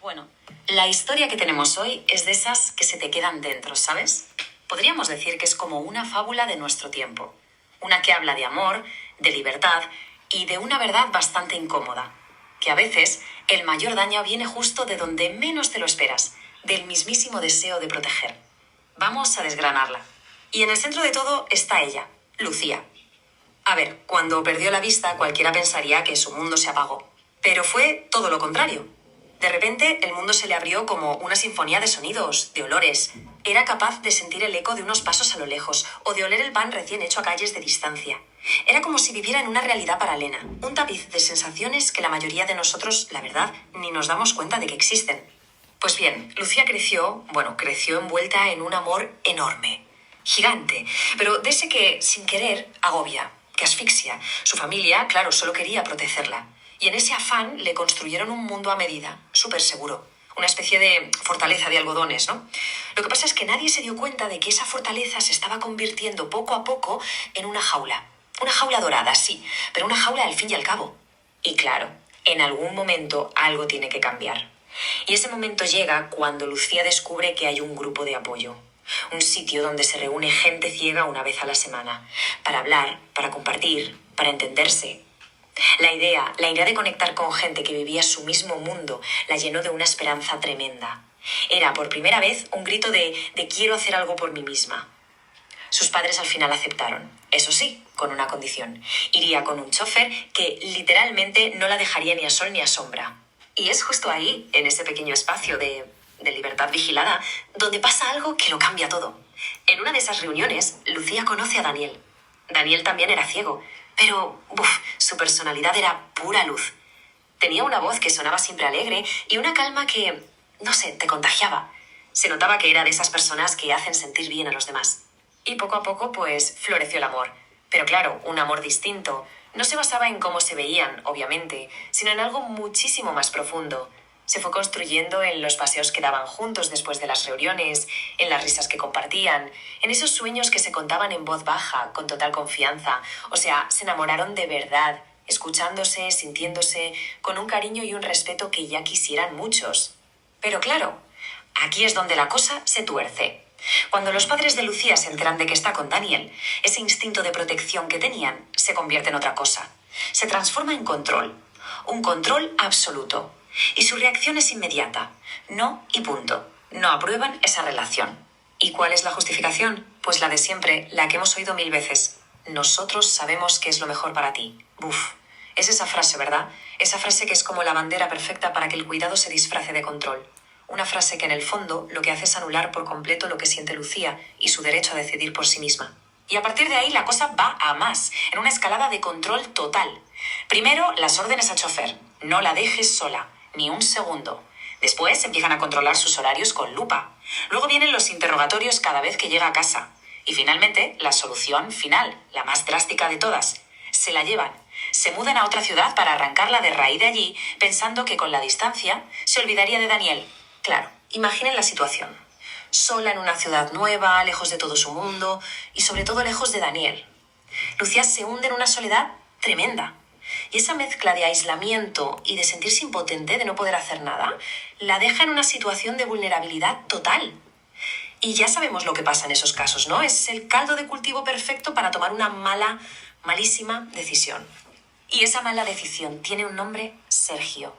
Bueno, la historia que tenemos hoy es de esas que se te quedan dentro, ¿sabes? Podríamos decir que es como una fábula de nuestro tiempo. Una que habla de amor, de libertad y de una verdad bastante incómoda. Que a veces el mayor daño viene justo de donde menos te lo esperas, del mismísimo deseo de proteger. Vamos a desgranarla. Y en el centro de todo está ella, Lucía. A ver, cuando perdió la vista cualquiera pensaría que su mundo se apagó. Pero fue todo lo contrario. De repente el mundo se le abrió como una sinfonía de sonidos, de olores. Era capaz de sentir el eco de unos pasos a lo lejos o de oler el pan recién hecho a calles de distancia. Era como si viviera en una realidad paralela, un tapiz de sensaciones que la mayoría de nosotros, la verdad, ni nos damos cuenta de que existen. Pues bien, Lucía creció envuelta en un amor enorme, gigante, pero de ese que, sin querer, agobia, que asfixia. Su familia, claro, solo quería protegerla. Y en ese afán le construyeron un mundo a medida, súper seguro. Una especie de fortaleza de algodones, ¿no? Lo que pasa es que nadie se dio cuenta de que esa fortaleza se estaba convirtiendo poco a poco en una jaula. Una jaula dorada, sí, pero una jaula al fin y al cabo. Y claro, en algún momento algo tiene que cambiar. Y ese momento llega cuando Lucía descubre que hay un grupo de apoyo. Un sitio donde se reúne gente ciega una vez a la semana. Para hablar, para compartir, para entenderse. La idea de conectar con gente que vivía su mismo mundo la llenó de una esperanza tremenda. Era por primera vez un grito de quiero hacer algo por mí misma. Sus padres al final aceptaron, eso sí, con una condición. Iría con un chofer que literalmente no la dejaría ni a sol ni a sombra. Y es justo ahí, en ese pequeño espacio de libertad vigilada, donde pasa algo que lo cambia todo. En una de esas reuniones, Lucía conoce a Daniel. Daniel también era ciego, pero su personalidad era pura luz. Tenía una voz que sonaba siempre alegre y una calma que, no sé, te contagiaba. Se notaba que era de esas personas que hacen sentir bien a los demás. Y poco a poco, pues, floreció el amor. Pero claro, un amor distinto. No se basaba en cómo se veían, obviamente, sino en algo muchísimo más profundo. Se fue construyendo en los paseos que daban juntos después de las reuniones, en las risas que compartían, en esos sueños que se contaban en voz baja, con total confianza. O sea, se enamoraron de verdad, escuchándose, sintiéndose, con un cariño y un respeto que ya quisieran muchos. Pero claro, aquí es donde la cosa se tuerce. Cuando los padres de Lucía se enteran de que está con Daniel, ese instinto de protección que tenían se convierte en otra cosa. Se transforma en control. Un control absoluto. Y su reacción es inmediata. No y punto. No aprueban esa relación. ¿Y cuál es la justificación? Pues la de siempre, la que hemos oído 1000 veces. Nosotros sabemos qué es lo mejor para ti. Buf. Es esa frase, ¿verdad? Esa frase que es como la bandera perfecta para que el cuidado se disfrace de control. Una frase que en el fondo lo que hace es anular por completo lo que siente Lucía y su derecho a decidir por sí misma. Y a partir de ahí la cosa va a más, en una escalada de control total. Primero, las órdenes al chofer. No la dejes sola, ni un segundo. Después empiezan a controlar sus horarios con lupa. Luego vienen los interrogatorios cada vez que llega a casa. Y finalmente, la solución final, la más drástica de todas. Se la llevan. Se mudan a otra ciudad para arrancarla de raíz de allí, pensando que con la distancia se olvidaría de Daniel. Claro, imaginen la situación. Sola en una ciudad nueva, lejos de todo su mundo y sobre todo lejos de Daniel. Lucía se hunde en una soledad tremenda. Y esa mezcla de aislamiento y de sentirse impotente, de no poder hacer nada, la deja en una situación de vulnerabilidad total. Y ya sabemos lo que pasa en esos casos, ¿no? Es el caldo de cultivo perfecto para tomar una malísima decisión. Y esa mala decisión tiene un nombre: Sergio.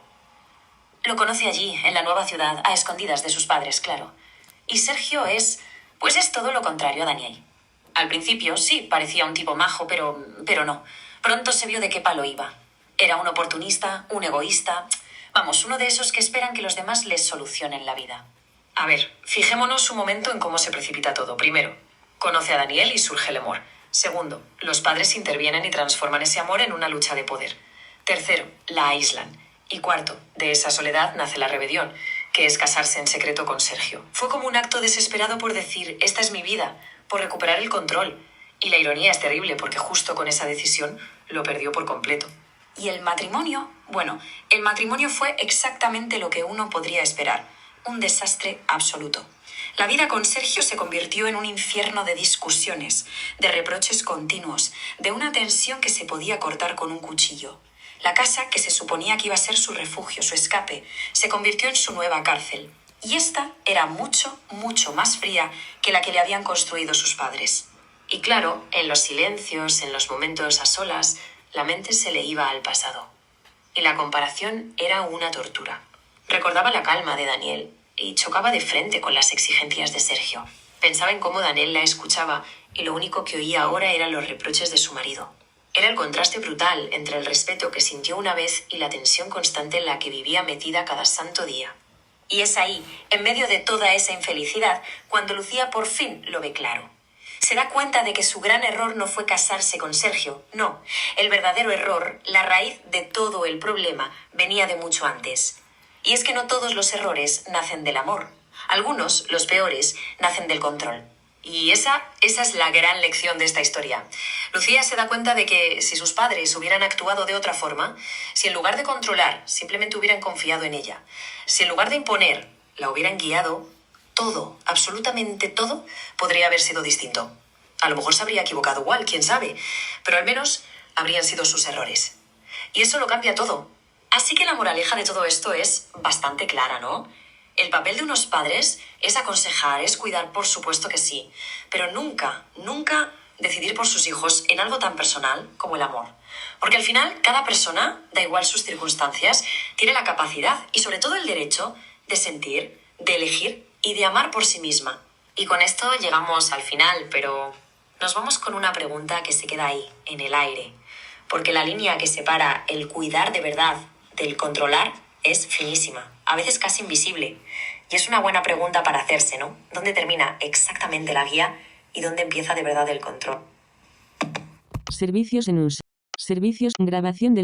Lo conoce allí, en la nueva ciudad, a escondidas de sus padres, claro. Y Sergio es todo lo contrario a Daniel. Al principio sí, parecía un tipo majo, pero no. Pronto se vio de qué palo iba. Era un oportunista, un egoísta. Vamos, uno de esos que esperan que los demás les solucionen la vida. A ver, fijémonos un momento en cómo se precipita todo. Primero, conoce a Daniel y surge el amor. Segundo, los padres intervienen y transforman ese amor en una lucha de poder. Tercero, la aíslan. Y cuarto, de esa soledad nace la rebelión, que es casarse en secreto con Sergio. Fue como un acto desesperado por decir, esta es mi vida, por recuperar el control. Y la ironía es terrible porque justo con esa decisión lo perdió por completo. Y el matrimonio, el matrimonio fue exactamente lo que uno podría esperar. Un desastre absoluto. La vida con Sergio se convirtió en un infierno de discusiones, de reproches continuos, de una tensión que se podía cortar con un cuchillo. La casa, que se suponía que iba a ser su refugio, su escape, se convirtió en su nueva cárcel. Y esta era mucho, mucho más fría que la que le habían construido sus padres. Y claro, en los silencios, en los momentos a solas, la mente se le iba al pasado. Y la comparación era una tortura. Recordaba la calma de Daniel y chocaba de frente con las exigencias de Sergio. Pensaba en cómo Daniel la escuchaba y lo único que oía ahora eran los reproches de su marido. Era el contraste brutal entre el respeto que sintió una vez y la tensión constante en la que vivía metida cada santo día. Y es ahí, en medio de toda esa infelicidad, cuando Lucía por fin lo ve claro. Se da cuenta de que su gran error no fue casarse con Sergio, no. El verdadero error, la raíz de todo el problema, venía de mucho antes. Y es que no todos los errores nacen del amor. Algunos, los peores, nacen del control. Y esa es la gran lección de esta historia. Lucía se da cuenta de que si sus padres hubieran actuado de otra forma, si en lugar de controlar simplemente hubieran confiado en ella, si en lugar de imponer la hubieran guiado, todo, absolutamente todo, podría haber sido distinto. A lo mejor se habría equivocado igual, quién sabe, pero al menos habrían sido sus errores. Y eso lo cambia todo. Así que la moraleja de todo esto es bastante clara, ¿no? El papel de unos padres es aconsejar, es cuidar, por supuesto que sí, pero nunca, nunca decidir por sus hijos en algo tan personal como el amor. Porque al final, cada persona, da igual sus circunstancias, tiene la capacidad y sobre todo el derecho de sentir, de elegir y de amar por sí misma. Y con esto llegamos al final, pero nos vamos con una pregunta que se queda ahí, en el aire. Porque la línea que separa el cuidar de verdad del controlar es finísima, a veces casi invisible. Y es una buena pregunta para hacerse, ¿no? ¿Dónde termina exactamente la guía y dónde empieza de verdad el control? Servicios en uso. Servicios, grabación del